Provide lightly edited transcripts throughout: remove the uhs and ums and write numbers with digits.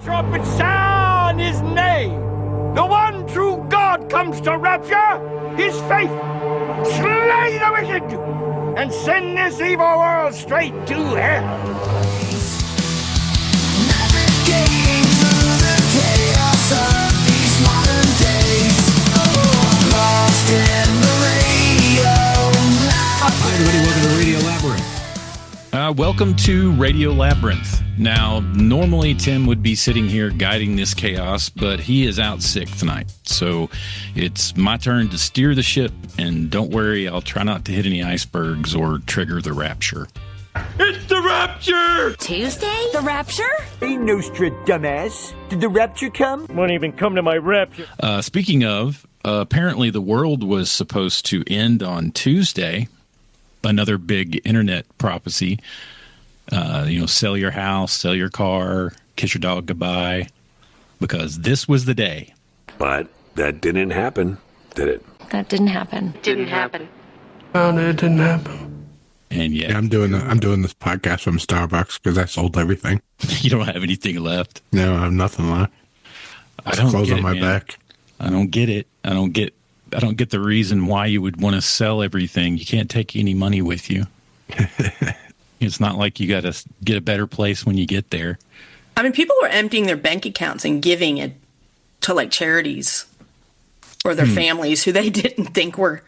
trumpet sound his name. The one true God comes to rapture his faith, slay the wicked, and send this evil world straight to hell. Navigating through the chaos of these modern days, lost in the radio. Hi everybody, welcome to Radio Labyrinth. Welcome to Radio Labyrinth. Now, normally Tim would be sitting here guiding this chaos, but he is out sick tonight. So it's my turn to steer the ship, and don't worry, I'll try not to hit any icebergs or trigger the rapture. It's the rapture! Tuesday? The rapture? Ain't no straight dumbass. Did the rapture come? Won't even come to my rapture. Speaking of, apparently the world was supposed to end on Tuesday. Another big internet prophecy. Sell your house, sell your car, kiss your dog goodbye, because this was the day. But that didn't happen, did it? That didn't happen. Didn't happen. Oh, it didn't happen. And yet, Yeah, I'm doing this podcast from Starbucks because I sold everything. you don't have anything left. No, I have nothing left. I don't Clothes get on it, my man. back. I don't get it. I don't get the reason why you would want to sell everything. You can't take any money with you. It's not like you got to get a better place when you get there. I mean, people were emptying their bank accounts and giving it to like charities or their families who they didn't think were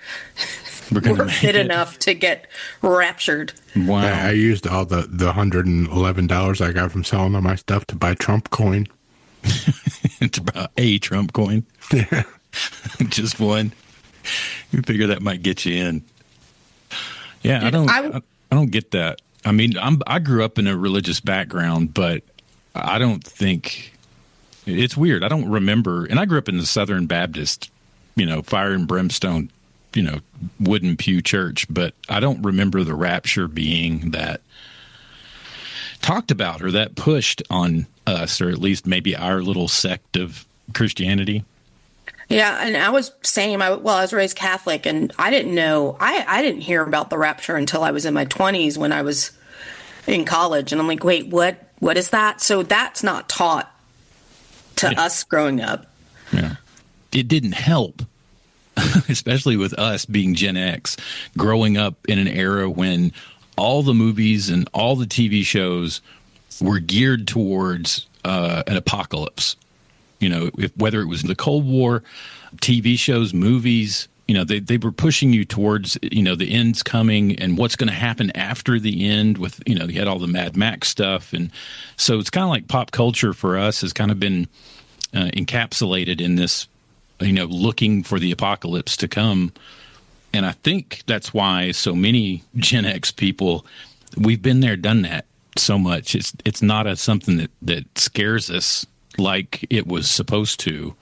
fit enough to get raptured. Wow. I used all the $111 I got from selling all my stuff to buy Trump coin. It's about a Trump coin. Yeah. Just one. You figure that might get you in. Yeah, I don't get that. I mean, I grew up in a religious background, but I don't think it's weird. I don't remember, and I grew up in the Southern Baptist, fire and brimstone, wooden pew church, but I don't remember the rapture being that talked about or that pushed on us, or at least maybe our little sect of Christianity. Yeah, and I was same. I was raised Catholic, and I didn't know. I didn't hear about the rapture until I was in my 20s when I was in college, and I'm like, wait, what is that? So that's not taught to us growing up. Yeah, it didn't help, especially with us being Gen X, growing up in an era when all the movies and all the TV shows were geared towards an apocalypse. Whether it was the Cold War, TV shows, movies, they were pushing you towards, the end's coming and what's going to happen after the end with, you had all the Mad Max stuff. And so it's kind of like pop culture for us has kind of been encapsulated in this, looking for the apocalypse to come. And I think that's why so many Gen X people, we've been there, done that so much. It's not something that scares us like it was supposed to.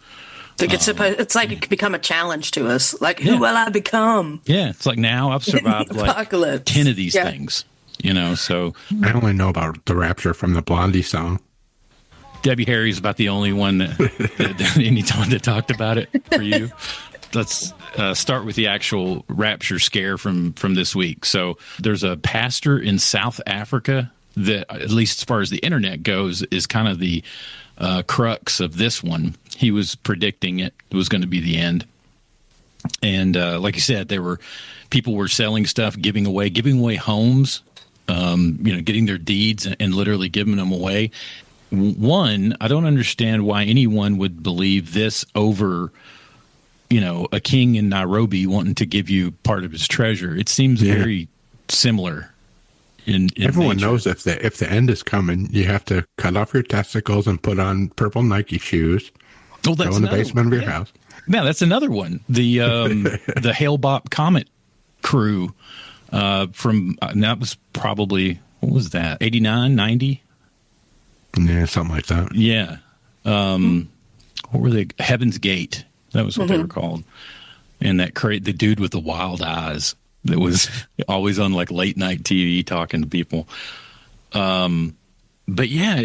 It's like it could become a challenge to us. Like, who will I become? Yeah, it's like now I've survived like 10 of these things, so. I only know about the rapture from the Blondie song. Debbie Harry's about the only one that anytime that talked about it for you. Let's start with the actual rapture scare from this week. So there's a pastor in South Africa that, at least as far as the internet goes, is kind of the crux of this one. He was predicting it was going to be the end. And like you said, people were selling stuff, giving away homes, getting their deeds and literally giving them away. One, I don't understand why anyone would believe this over, a king in Nairobi wanting to give you part of his treasure. It seems very similar. Everyone nature. knows if the end is coming, you have to cut off your testicles and put on purple Nike shoes. Oh, that's go in the basement of your house. Yeah, that's another one. The the Hale-Bopp Comet crew from that was probably, what was that, 89, 90? Yeah, something like that. Yeah. What were they? Heaven's Gate. That was what they were called. And the dude with the wild eyes that was always on like late night TV talking to people. But yeah,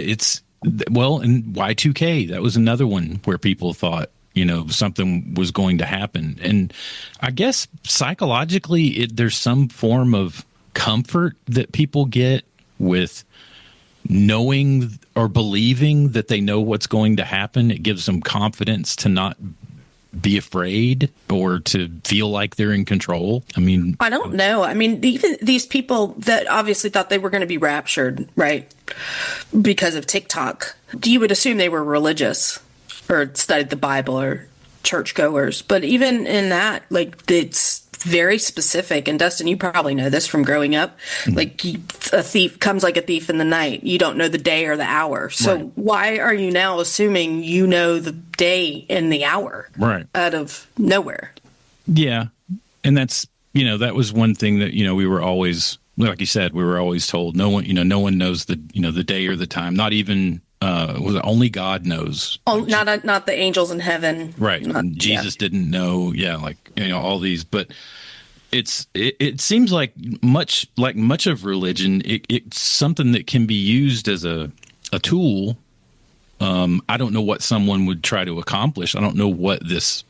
and Y2K, that was another one where people thought, something was going to happen. And I guess psychologically, there's some form of comfort that people get with knowing or believing that they know what's going to happen. It gives them confidence to not be afraid or to feel like they're in control. I mean, I don't know. I mean, even these people that obviously thought they were going to be raptured, right, because of TikTok, you would assume they were religious or studied the Bible or churchgoers. But even in that, like, it's very specific. And Dustin, you probably know this from growing up. Like, a thief comes like a thief in the night. You don't know the day or the hour. So why are you now assuming you know the day and the hour out of nowhere? Yeah. And that's, that was one thing that, we were always, like you said, we were always told no one knows the day or the time. Not even, only God knows. Oh, not the angels in heaven. Right. Jesus didn't know. Yeah. Like, all these, but it seems like much of religion, it's something that can be used as a tool. I don't know what someone would try to accomplish. I don't know what this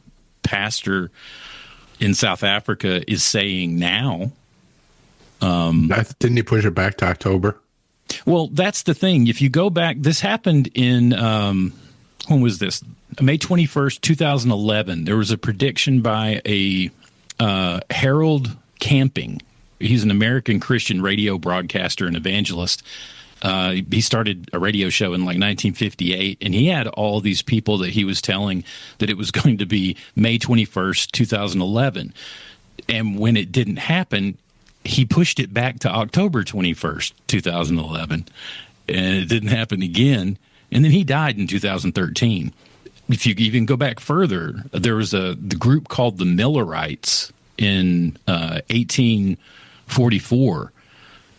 pastor in South Africa is saying now. Didn't he push it back to October? Well, that's the thing. If you go back, this happened in, when was this? May 21st, 2011. There was a prediction by a Harold Camping. He's an American Christian radio broadcaster and evangelist. He started a radio show in like 1958, and he had all these people that he was telling that it was going to be May 21st, 2011. And when it didn't happen, he pushed it back to October 21st, 2011, and it didn't happen again. And then he died in 2013. If you even go back further, there was the group called the Millerites in 1844.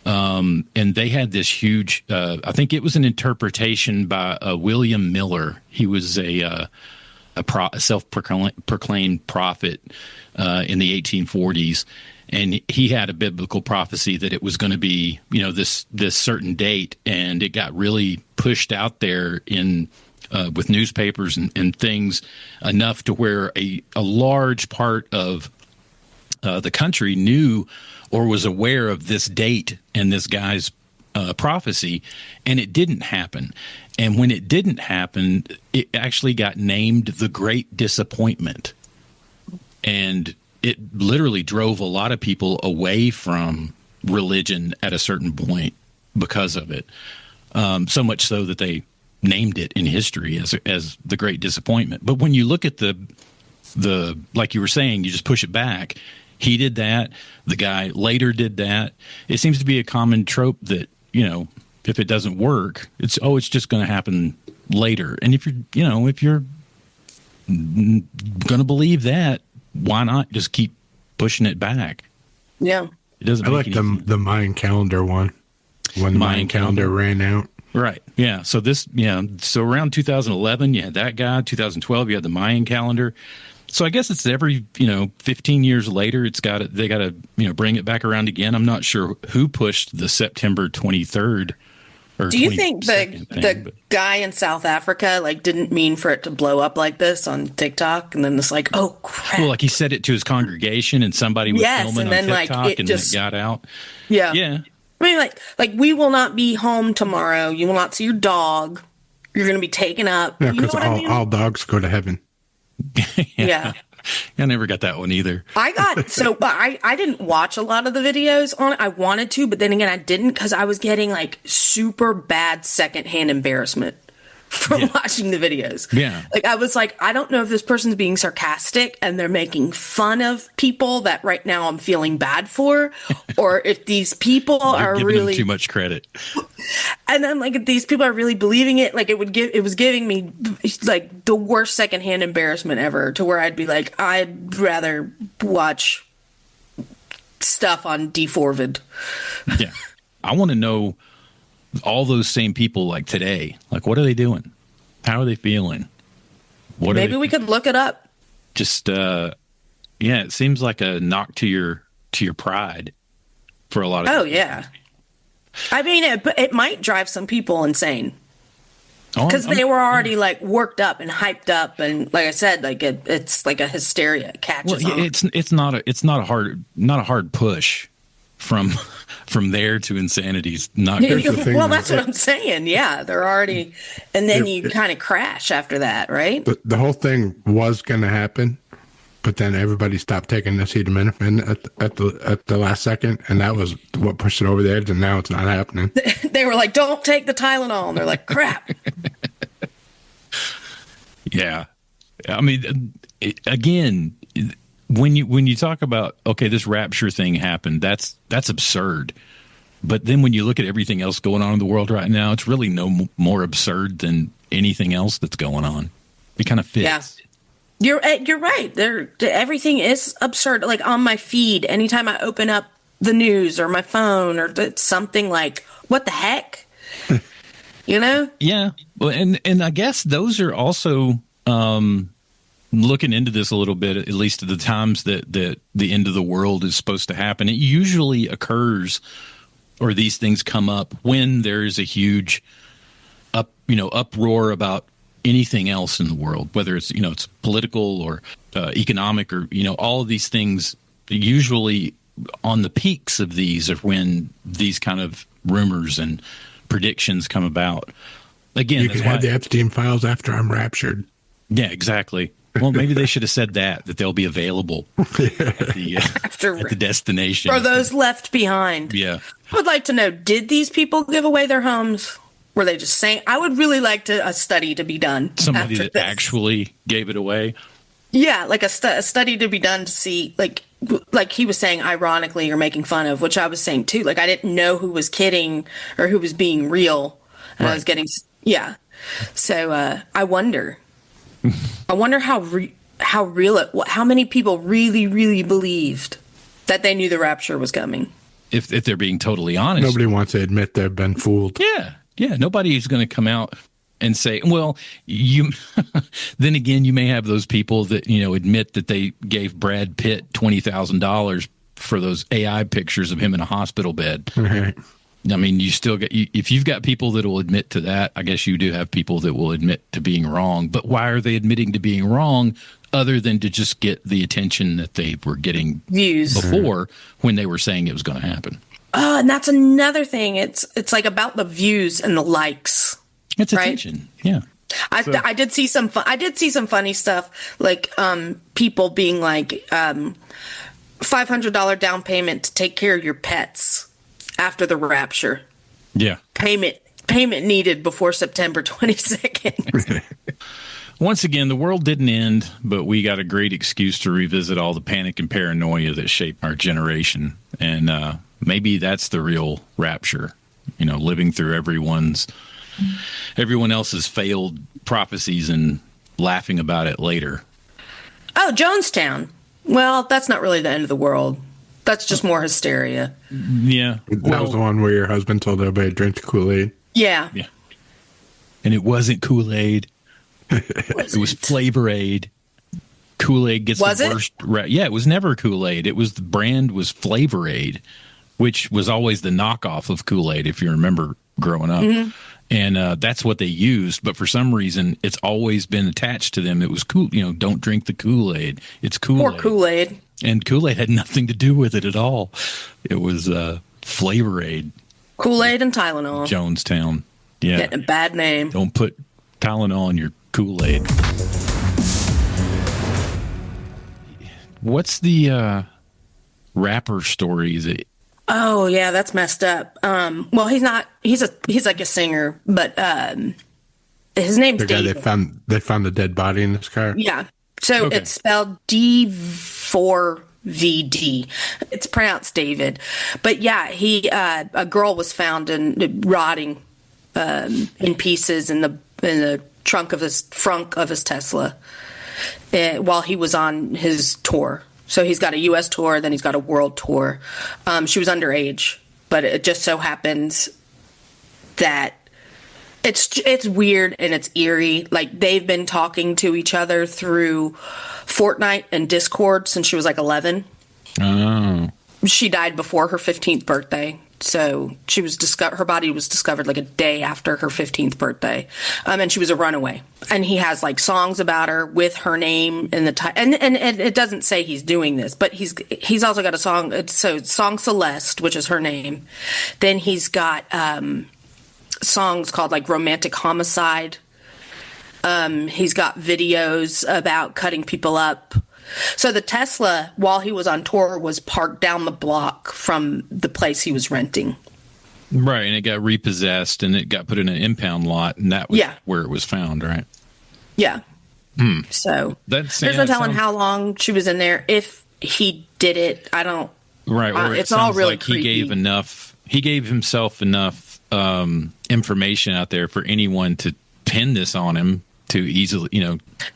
And they had this huge, I think it was an interpretation by William Miller. He was a self-proclaimed prophet in the 1840s. And he had a biblical prophecy that it was going to be, this certain date, and it got really pushed out there in with newspapers and things enough to where a large part of the country knew or was aware of this date and this guy's prophecy, and it didn't happen. And when it didn't happen, it actually got named the Great Disappointment, and it literally drove a lot of people away from religion at a certain point because of it. So much so that they named it in history as the Great Disappointment. But when you look at the like you were saying, you just push it back. He did that. The guy later did that. It seems to be a common trope that, if it doesn't work, it's just going to happen later. And if you're going to believe that, why not just keep pushing it back? Yeah. It doesn't. I like the Mayan calendar one when the Mayan calendar ran out. Right. Yeah. So so around 2011, you had that guy. 2012, you had the Mayan calendar. So I guess it's every 15 years later, they got to bring it back around again. I'm not sure who pushed the September 23rd. Do you think the guy in South Africa didn't mean for it to blow up like this on TikTok, and then it's like, oh crap? Well, he said it to his congregation, and somebody was filming on TikTok, and then it got out. Yeah, yeah. I mean, like we will not be home tomorrow. You will not see your dog. You're going to be taken up. Yeah, because all dogs go to heaven. Yeah. I never got that one either. But I didn't watch a lot of the videos on it. I wanted to, but then again, I didn't because I was getting super bad secondhand embarrassment from watching the videos. Yeah. I was like, I don't know if this person's being sarcastic and they're making fun of people that right now I'm feeling bad for, or if these people are giving really them too much credit. And then if these people are really believing it, it was giving me the worst secondhand embarrassment ever, to where I'd be like, I'd rather watch stuff on D4vid. Yeah. I want to know all those same people today. What are they doing? How are they feeling? Maybe we could look it up. Just it seems like a knock to your pride for a lot of people. Oh yeah. I mean, it might drive some people insane because they were already worked up and hyped up, and like I said, it's like a hysteria. It catches on. It's not a hard push from there to insanity is not Here's the thing, Well, though. that's what I'm saying. Yeah, they're already, and then you kind of crash after that, right? The whole thing was going to happen, but then everybody stopped taking acetaminophen at the last second, and that was what pushed it over the edge, and now it's not happening. They were like, "Don't take the Tylenol," and they're like, "Crap." Yeah, I mean, again, when you talk about, okay, this rapture thing happened, that's absurd. But then when you look at everything else going on in the world right now, it's really no more absurd than anything else that's going on. It kind of fits. Yeah. You're right. Everything is absurd. Like on my feed, anytime I open up the news or my phone or something like, what the heck? You know? Yeah. Well, and I guess those are also looking into this a little bit, at least at the times that the end of the world is supposed to happen. It usually occurs, or these things come up when there is a huge uproar about anything else in the world, whether it's it's political or economic or all of these things. Usually on the peaks of these are when these kind of rumors and predictions come about. Again, You can have the Epstein files after I'm raptured. Yeah, exactly. Well, maybe they should have said that they'll be available at the destination. For those left behind. Yeah. I would like to know, did these people give away their homes? Were they just saying? I would really like a study to be done. Somebody after that this. actually gave it away. Yeah, like a study to be done to see, like he was saying, ironically, or making fun of, which I was saying too. Like I didn't know who was kidding or who was being real, and I was getting So I wonder how real how many people really believed that they knew the rapture was coming. If they're being totally honest, Nobody wants to admit they've been fooled. Yeah. Nobody's going to come out and say, well, you. Then again, you may have those people that admit that they gave Brad Pitt $20,000 for those AI pictures of him in a hospital bed. Right. I mean, you still get if you've got people that will admit to that. I guess you do have people that will admit to being wrong. But why are they admitting to being wrong, other than to just get the attention that they were getting Views before when they were saying it was going to happen? And that's another thing. It's like about the views and the likes. It's right? attention. Yeah. I did see some funny stuff, like people being like $500 down payment to take care of your pets after the rapture. Yeah. Payment needed before September 22nd. Once again, the world didn't end, but we got a great excuse to revisit all the panic and paranoia that shaped our generation. And maybe that's the real rapture, living through everyone else's failed prophecies and laughing about it later. Oh, Jonestown. Well, that's not really the end of the world. That's just more hysteria. Yeah. That was the one where your husband told everybody to drink the Kool-Aid. Yeah. Yeah. And it wasn't Kool-Aid. It was Flavor Aid. Kool-Aid gets Was the it? worst. Yeah, it was never Kool-Aid. It was the brand was Flavor Aid, which was always the knockoff of Kool-Aid, if you remember growing up. Mm-hmm. And that's what they used. But for some reason, it's always been attached to them. It was cool. Don't drink the Kool-Aid. It's Kool-Aid. Or Kool-Aid. And Kool-Aid had nothing to do with it at all. It was Flavor Aid. Kool-Aid and Tylenol. Jonestown. Yeah. Getting a bad name. Don't put Tylenol in your Kool-Aid. What's the rapper story? Is it? Oh yeah, that's messed up. Well, he's not. He's like a singer, but his name's The guy David. they found the dead body in his car. Yeah. So Okay. it's spelled D4VD. It's pronounced David. But yeah, a girl was found rotting in pieces in the trunk of his Tesla while he was on his tour. So he's got a U.S. tour, then he's got a world tour. She was underage, but it just so happens that it's weird and it's eerie. Like they've been talking to each other through Fortnite and Discord since she was like 11. Oh. She died before her 15th birthday. So she was her body was discovered like a day after her 15th birthday, and she was a runaway. And he has like songs about her with her name in the title, and it doesn't say he's doing this, but he's also got a song. So song Celeste, which is her name. Then he's got songs called like Romantic Homicide. He's got videos about cutting people up. So the Tesla, while he was on tour, was parked down the block from the place he was renting. Right, and it got repossessed, and it got put in an impound lot, and that was where it was found, right? Yeah. So there's no telling how long she was in there. If he did it, I don't. Right, where it's all really like creepy. He gave himself enough information out there for anyone to pin this on him to easily,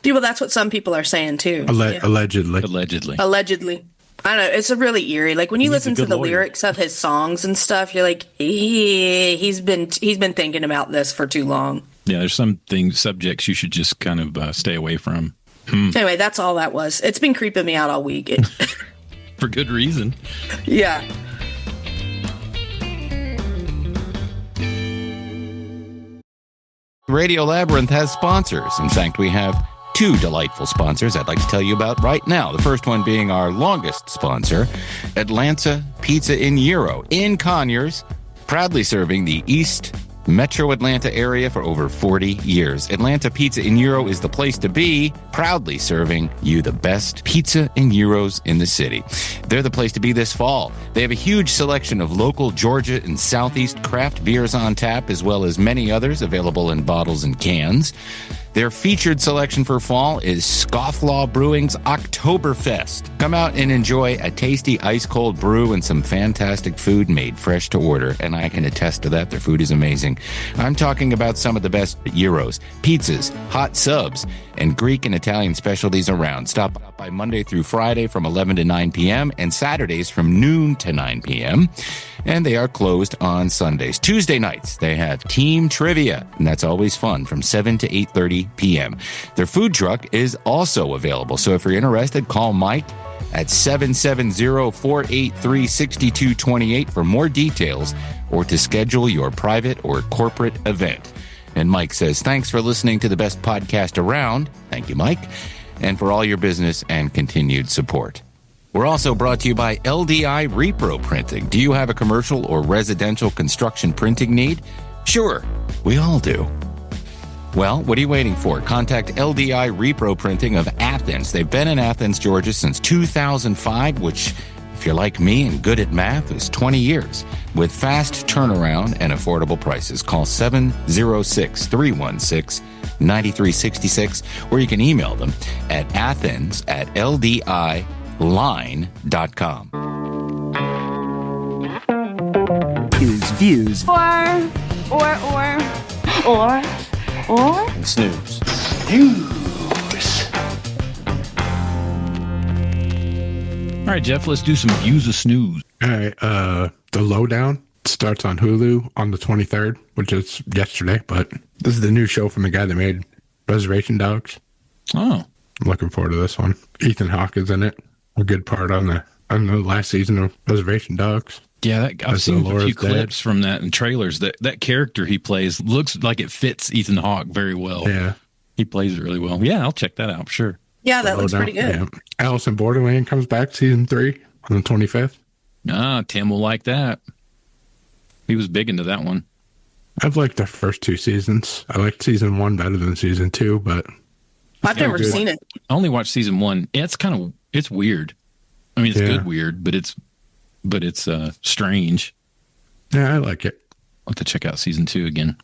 Well, that's what some people are saying too. Allegedly. I don't know. It's a really eerie. Like when you listen to the lyrics of his songs and stuff, you're like, he's been thinking about this for too long. Yeah, there's subjects you should just kind of stay away from. Anyway, that's all that was. It's been creeping me out all week. For good reason. Yeah. Radio Labyrinth has sponsors. In fact, we have two delightful sponsors I'd like to tell you about right now. The first one being our longest sponsor, Atlanta Pizza in Euro in Conyers, proudly serving the East Metro Atlanta area for over 40 years. Atlanta Pizza in Euro is the place to be, proudly serving you the best pizza and gyros in the city. They're the place to be this fall. They have a huge selection of local Georgia and Southeast craft beers on tap, as well as many others available in bottles and cans. Their featured selection for fall is Scofflaw Brewing's Oktoberfest. Come out and enjoy a tasty ice-cold brew and some fantastic food made fresh to order, and I can attest to that. Their food is amazing. I'm talking about some of the best gyros, pizzas, hot subs, and Greek and Italian specialties around. Stop by Monday through Friday from 11 to 9 p.m. and Saturdays from noon to 9 p.m. And they are closed on Sundays. Tuesday nights, they have team trivia, and that's always fun from 7 to 8:30 p.m. Their food truck is also available, so if you're interested, call Mike at 770-483-6228 for more details or to schedule your private or corporate event. And Mike says, thanks for listening to the best podcast around. Thank you, Mike. And for all your business and continued support. We're also brought to you by LDI Repro Printing. Do you have a commercial or residential construction printing need? Sure, we all do. Well, what are you waiting for? Contact LDI Repro Printing of Athens. They've been in Athens, Georgia since 2005, which, if you're like me and good at math, is 20 years. With fast turnaround and affordable prices, call 706-316-9366, or you can email them at athens@ldiline.com. Views. Or Snooze. All right, Jeff, let's do some views of Snooze. All right, The Lowdown starts on Hulu on the 23rd, which is yesterday, but this is the new show from the guy that made Reservation Dogs. Oh. I'm looking forward to this one. Ethan Hawke is in it. A good part on the last season of Reservation Dogs. Yeah, I've seen a few clips dad. from that and trailers. That character he plays looks like it fits Ethan Hawke very well. Yeah. He plays it really well. Yeah, I'll check that out, sure. Yeah, that looks pretty good. Yeah. Alice in Borderland comes back season 3 on the 25th. Tim will like that. He was big into that one. I've liked the first 2 seasons. I liked season 1 better than season 2, but I've never seen it. I only watched season 1. Yeah, it's weird. I mean, it's good weird, but it's strange. Yeah, I like it. I'll have to check out season 2 again.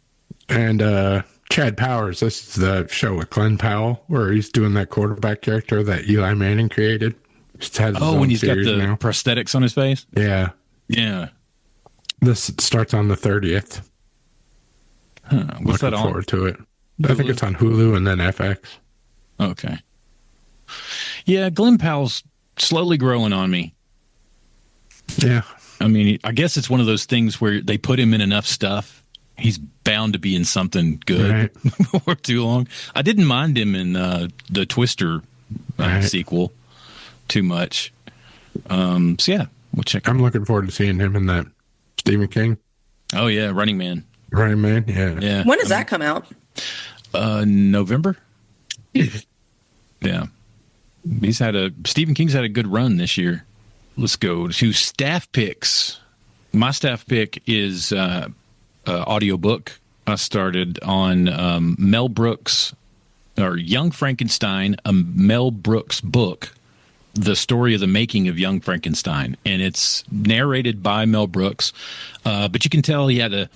And Chad Powers, this is the show with Glenn Powell, where he's doing that quarterback character that Eli Manning created. When he's got the prosthetics on his face? Yeah. Yeah. This starts on the 30th. What's that on? Looking forward to it. Hulu? I think it's on Hulu and then FX. Okay. Yeah, Glenn Powell's slowly growing on me. Yeah. I mean, I guess it's one of those things where they put him in enough stuff. He's bound to be in something good for too long. I didn't mind him in the Twister sequel too much. So yeah, we'll check. I'm looking forward to seeing him in that Stephen King. Oh yeah, Running Man. Running Man, yeah. Yeah. When does that come out? November. Yeah. Stephen King's had a good run this year. Let's go to staff picks. My staff pick is audiobook. I started on Mel Brooks, or Young Frankenstein, a Mel Brooks book, the story of the making of Young Frankenstein, and it's narrated by Mel Brooks. But you can tell he had a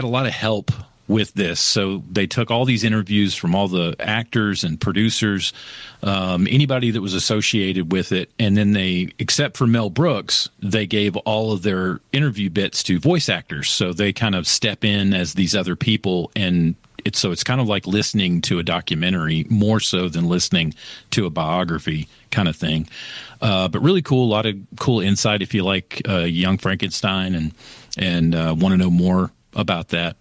lot of help with this. So they took all these interviews from all the actors and producers, anybody that was associated with it, and then they, except for Mel Brooks, they gave all of their interview bits to voice actors. So they kind of step in as these other people, and it's kind of like listening to a documentary more so than listening to a biography kind of thing. But really cool, a lot of cool insight if you like Young Frankenstein and want to know more about that.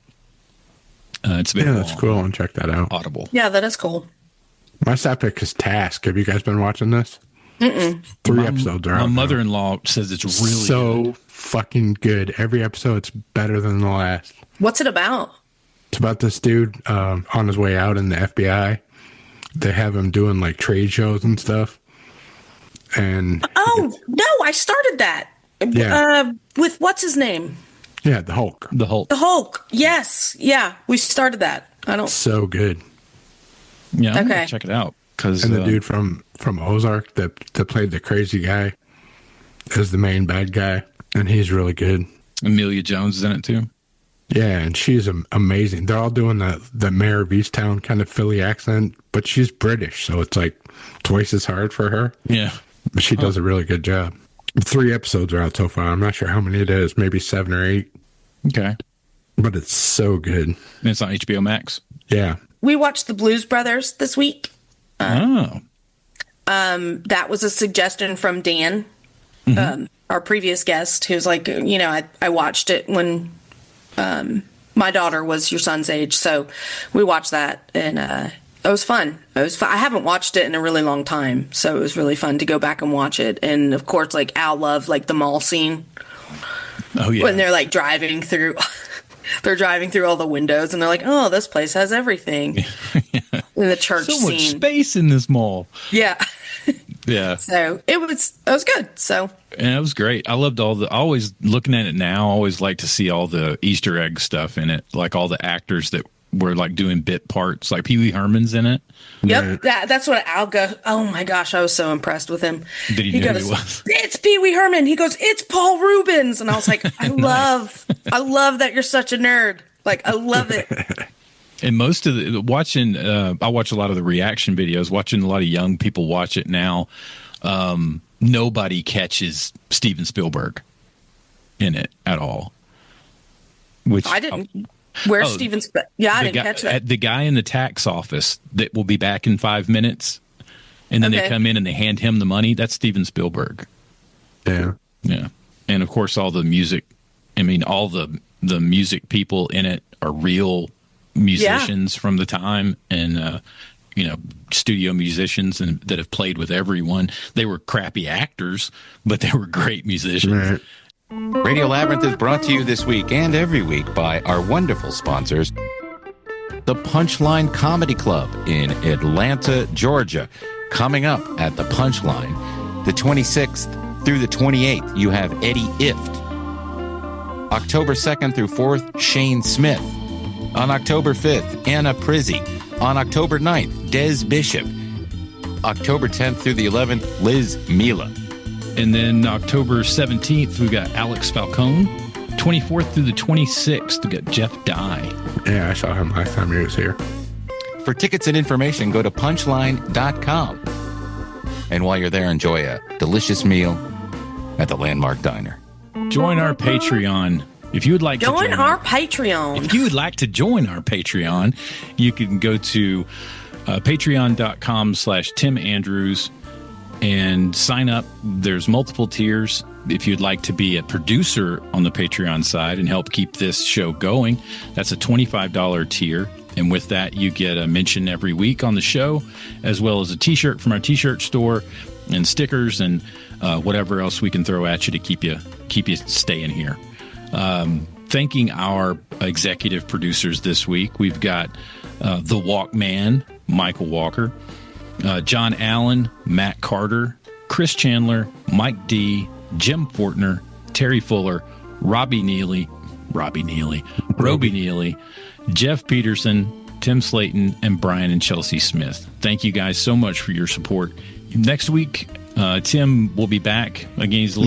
It's been that's cool. And check that out. Audible. Yeah, that is cool. My side pick is Task. Have you guys been watching this? Mm-mm. 3 episodes are out. My mother-in-law says it's really so fucking good. Every episode's better than the last. What's it about? It's about this dude on his way out in the FBI. They have him doing like trade shows and stuff. And no, I started that. Yeah. With what's his name? Yeah, the Hulk. The Hulk. The Hulk. Yes. Yeah, we started that. So good. Yeah, I'm Okay. gonna check it out. And the dude from Ozark that played the crazy guy is the main bad guy, and he's really good. Emilia Jones is in it too. Yeah, and she's amazing. They're all doing the Mayor of Easttown kind of Philly accent, but she's British, so it's like twice as hard for her. Yeah. But she does a really good job. 3 episodes are out so far. I'm not sure how many it is, maybe 7 or 8. Okay. But it's so good. And it's on HBO Max. Yeah. We watched the Blues Brothers this week. Oh. That was a suggestion from Dan, our previous guest, who's like, I watched it when my daughter was your son's age. So we watched that, and it was fun. I haven't watched it in a really long time, so it was really fun to go back and watch it. And of course, like Al loved like the mall scene. Oh yeah. When they're like driving through, they're driving through all the windows, and they're like, "Oh, this place has everything." Yeah. In the church so much scene, space in this mall. yeah. Yeah. So it was good. So And it was great. I loved always looking at it now, I always like to see all the Easter egg stuff in it, like all the actors that were like doing bit parts, like Pee Wee Herman's in it. Yep, that's what Al go. Oh my gosh, I was so impressed with him. Did he know who he was? It's Pee Wee Herman. He goes, it's Paul Rubens, and I was like, I love that you're such a nerd. Like, I love it. And most of the watching, I watch a lot of the reaction videos. Watching a lot of young people watch it now. Nobody catches Steven Spielberg in it at all. Which I didn't. Where's Steven? Yeah, I didn't catch that. The guy in the tax office that will be back in 5 minutes, and then they come in and they hand him the money. That's Steven Spielberg. Yeah, yeah, and of course all the music. I mean, all the music people in it are real musicians from the time, and studio musicians and that have played with everyone. They were crappy actors, but they were great musicians. Right. Radio Labyrinth is brought to you this week and every week by our wonderful sponsors, the Punchline Comedy Club in Atlanta, Georgia. Coming up at the Punchline, the 26th through the 28th, you have Eddie Ift. October 2nd through 4th, Shane Smith. On October 5th, Anna Prizzi. On October 9th, Des Bishop. October 10th through the 11th, Liz Mila. And then October 17th, we got Alex Falcone. 24th through the 26th, we got Jeff Dye. Yeah, I saw him last time he was here. For tickets and information, go to punchline.com. And while you're there, enjoy a delicious meal at the Landmark Diner. Join our Patreon. If you would like to join our Patreon. If you would like to join our Patreon, you can go to patreon.com/Tim Andrews and sign up. There's multiple tiers. If you'd like to be a producer on the Patreon side and help keep this show going, that's a $25 tier. And with that, you get a mention every week on the show, as well as a t-shirt from our t-shirt store and stickers and whatever else we can throw at you to keep you staying here. Thanking our executive producers this week. We've got The Walkman, Michael Walker, John Allen, Matt Carter, Chris Chandler, Mike D, Jim Fortner, Terry Fuller, Robbie Neely, Jeff Peterson, Tim Slayton, and Brian and Chelsea Smith. Thank you guys so much for your support. Next week, Tim will be back again. He's he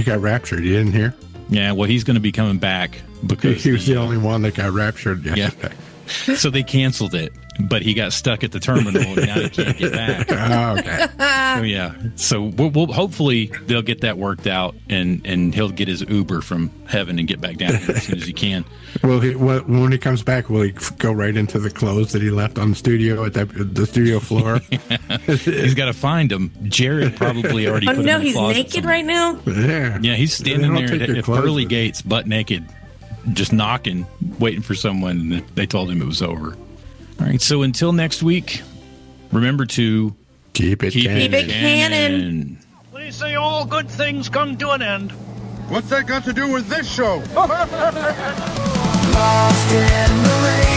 got raptured. You didn't hear? Yeah, well, he's going to be coming back because he was the only one that got raptured yesterday. Yeah. So they canceled it, but he got stuck at the terminal and now he can't get back. Oh, okay. So, yeah. So we'll hopefully they'll get that worked out and he'll get his Uber from heaven and get back down here as soon as he can. Well, when he comes back, will he go right into the clothes that he left on the studio at the studio floor? He's got to find them. Jared probably already. Oh put no, him in the he's closet naked somewhere. right now. Yeah, he's standing there at pearly off. gates, butt naked, just knocking, waiting for someone. And they told him it was over. All right, so until next week, remember to keep it canon. They say all good things come to an end. What's that got to do with this show? Lost in the rain.